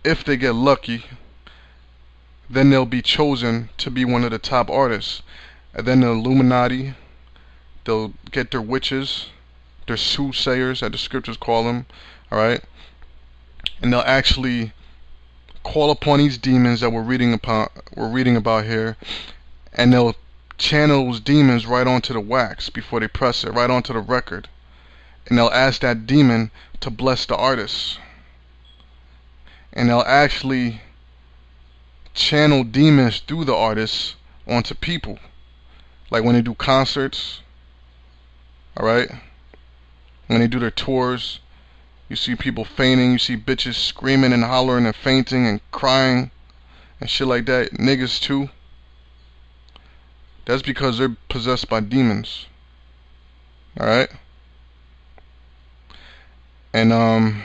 if they get lucky, then they'll be chosen to be one of the top artists. And then the Illuminati, they'll get their witches, their soothsayers, as the scriptures call them, alright? And they'll actually call upon these demons that we're reading about here, and they'll channel those demons right onto the wax before they press it, right onto the record. And they'll ask that demon to bless the artist. And they'll actually channel demons through the artists onto people. Like when they do concerts, alright? When they do their tours, you see people fainting, you see bitches screaming and hollering and fainting and crying and shit like that. Niggas too. That's because they're possessed by demons. Alright? And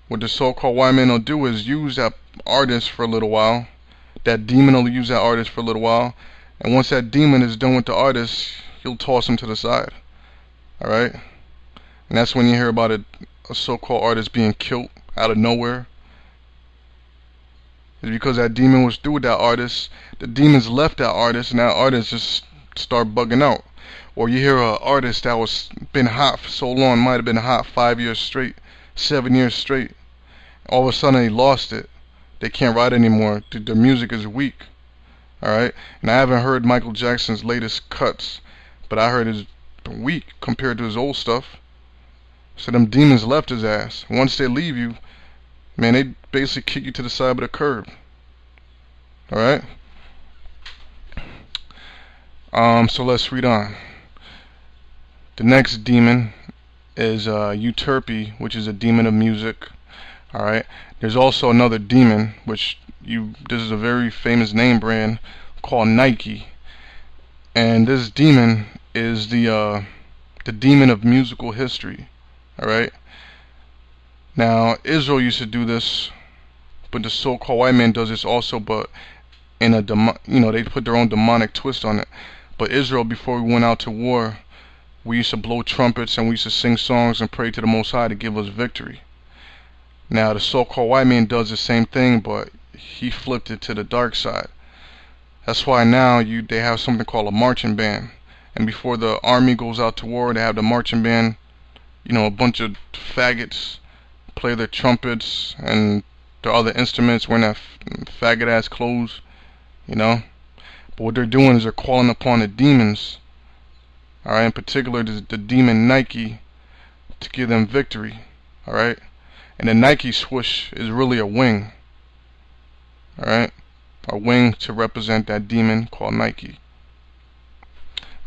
what the so-called white man will do is use that artist for a little while. That demon will use that artist for a little while. And once that demon is done with the artist, he'll toss him to the side. Alright? And that's when you hear about a so-called artist being killed out of nowhere. It's because that demon was through with that artist. The demons left that artist, and that artist just start bugging out. Or you hear an artist that was been hot for so long, might have been hot 5 years straight, 7 years straight. All of a sudden they lost it. They can't write anymore. Their music is weak. Alright? And I haven't heard Michael Jackson's latest cuts, but I heard it's weak compared to his old stuff. So them demons left his ass. Once they leave you, man, they basically kick you to the side of the curb. Alright? So let's read on. The next demon is Euterpe, which is a demon of music. Alright? There's also another demon, which this is a very famous name brand called Nike. And this demon is the demon of musical history. Alright? Now, Israel used to do this, but the so-called white man does this also, but in a they put their own demonic twist on it. But Israel, before we went out to war, we used to blow trumpets and we used to sing songs and pray to the Most High to give us victory. Now, the so-called white man does the same thing, but he flipped it to the dark side. That's why now they have something called a marching band. And before the army goes out to war, they have the marching band, a bunch of faggots play their trumpets and their other instruments, wearing that faggot ass clothes, But what they're doing is they're calling upon the demons, alright, in particular the demon Nike, to give them victory, alright? And the Nike swoosh is really a wing, alright? A wing to represent that demon called Nike.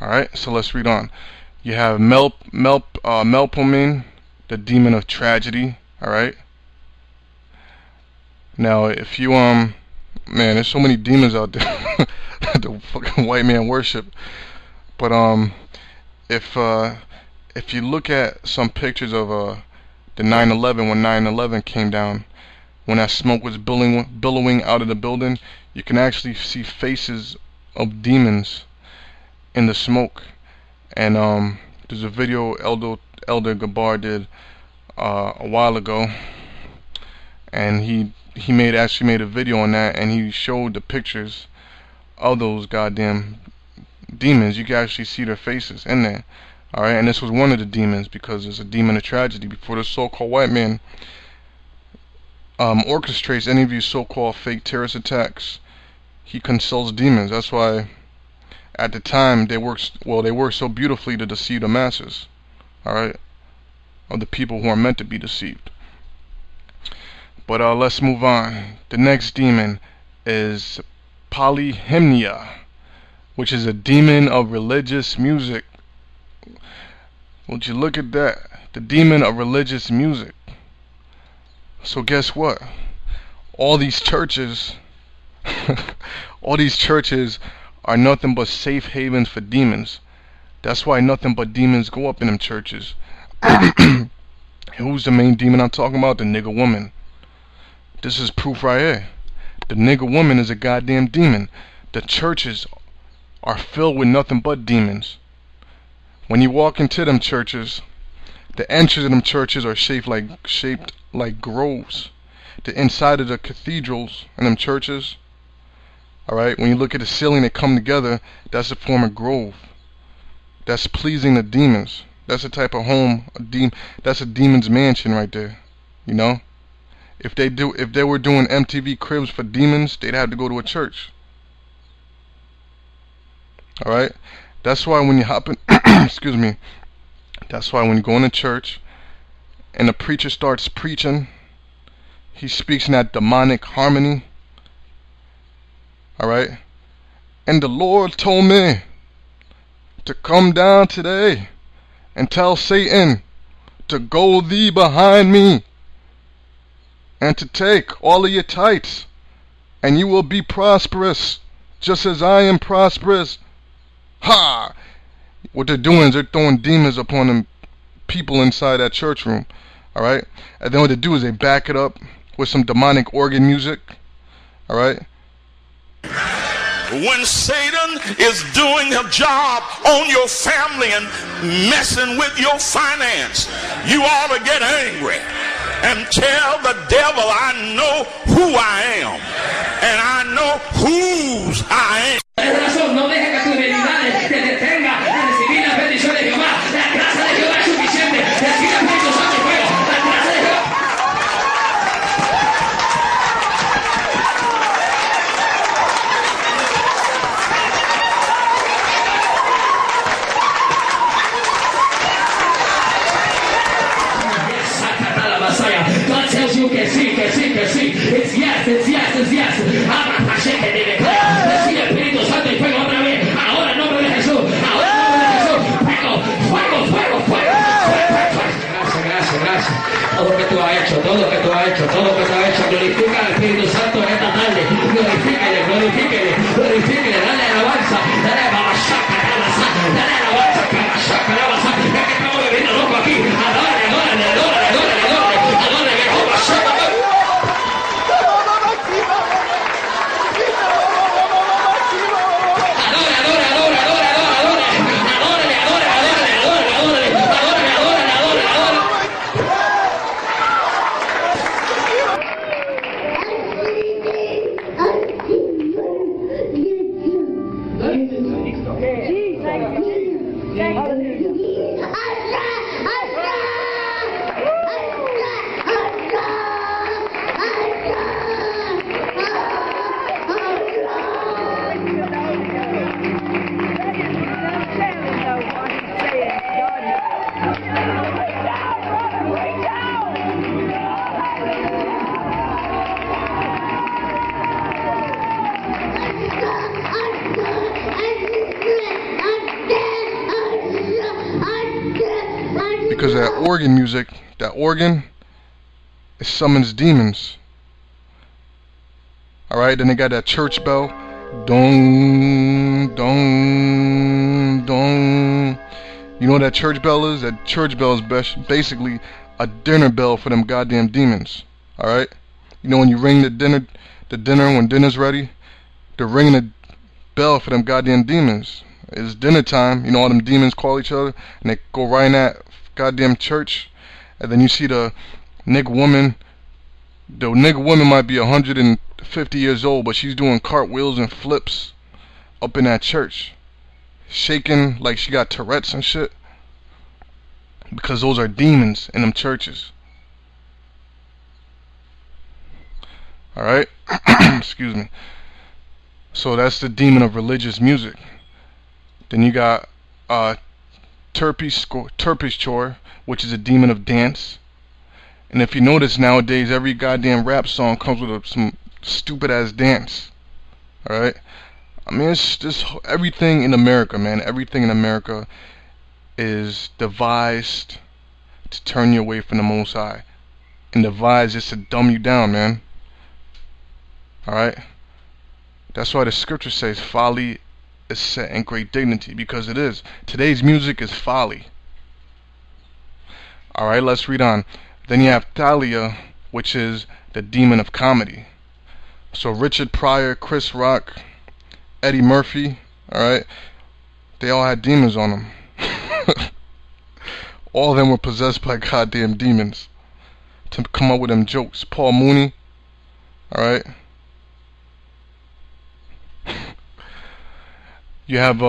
Alright, so let's read on. You have Melpomene, the demon of tragedy, alright? Now, if you, man, there's so many demons out there that the fucking white man worship. But, if you look at some pictures of, the 9/11, when 9/11 came down, when that smoke was billowing out of the building, you can actually see faces of demons in the smoke. And there's a video Elder Gabar did a while ago, and he actually made a video on that, and he showed the pictures of those goddamn demons. You can actually see their faces in there. Alright, and this was one of the demons, because it's a demon of tragedy. Before the so-called white man orchestrates any of these so-called fake terrorist attacks, he consults demons. That's why at the time they worked so beautifully to deceive the masses, alright, of the people who are meant to be deceived. But let's move on. The next demon is Polyhymnia, which is a demon of religious music. Would you look at that? The demon of religious music. So guess what? All these churches are nothing but safe havens for demons. That's why nothing but demons go up in them churches. Who's the main demon I'm talking about? The nigger woman. This is proof right here. The nigger woman is a goddamn demon. The churches are filled with nothing but demons. When you walk into them churches, the entries of them churches are shaped like groves. The inside of the cathedrals and them churches, alright, when you look at the ceiling, they come together. That's a form of grove. That's pleasing the demons. That's the type of home that's a demon's mansion right there. You know? If they were doing MTV Cribs for demons, they'd have to go to a church. Alright? That's why when you hop in excuse me. That's why when you go into church and the preacher starts preaching, he speaks in that demonic harmony. Alright? And the Lord told me to come down today and tell Satan to go thee behind me and to take all of your tights, and you will be prosperous just as I am prosperous. Ha! What they're doing is they're throwing demons upon them people inside that church room. Alright? And then what they do is they back it up with some demonic organ music. Alright? When Satan is doing a job on your family and messing with your finance, you ought to get angry and tell the devil, I know who I am and I know whose I am. No deje que tu debilidad te detenga a recibir las bendiciones de Jehová. La gracia de Jehová es suficiente. Recibe el Espíritu Santo y fuego. La gracia de Jehová. God tells you que sí, que sí, que sí. It's yes, it's yes, it's yes. Recibe el Espíritu Santo y fuego otra vez. Ahora en nombre de Jesús. Ahora en nombre de Jesús. Fuego, fuego, fuego, fuego. Gracias, gracias, gracias. Todo lo que tú has hecho, todo lo que tú has hecho, todo lo que tú has hecho. Glorifica al Espíritu Santo en esta tarde. Glorifíquele, glorifíquele, glorifíquele. Dale alabanza. Dale alabanza. Dale alabanza. Dale alabanza. Es que estamos bebiendo loco aquí. Adórale, adórale, adórale, adórale, adórale. Adórale, Jehová. Because that organ music, that organ, it summons demons. Alright, then they got that church bell. Dong, dong, dong. You know what that church bell is? That church bell is basically a dinner bell for them goddamn demons. Alright? You know when you ring the dinner when dinner's ready? They're ringing the bell for them goddamn demons. It's dinner time. You know all them demons call each other and they go right in that goddamn church. And then you see the nigga woman. The nigga woman might be 150 years old, but she's doing cartwheels and flips up in that church, shaking like she got Tourette's and shit. Because those are demons in them churches. Alright? Excuse me. So that's the demon of religious music. Then you got Terpsichore, which is a demon of dance. And if you notice nowadays, every goddamn rap song comes with some stupid ass dance. Alright? I mean, it's just everything in America, man. Everything in America is devised to turn you away from the Most High. And devised just to dumb you down, man. Alright? That's why the scripture says folly is set in great dignity, because it is. Today's music is folly. Alright, let's read on. Then you have Thalia, which is the demon of comedy. So Richard Pryor, Chris Rock, Eddie Murphy, alright, they all had demons on them. All of them were possessed by goddamn demons. to come up with them jokes. Paul Mooney. Alright. You have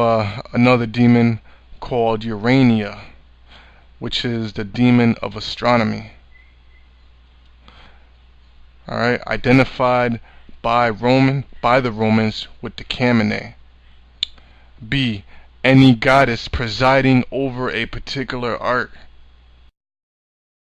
another demon called Urania, which is the demon of astronomy. Alright, identified by the Romans with the Kamine. B. Any goddess presiding over a particular art.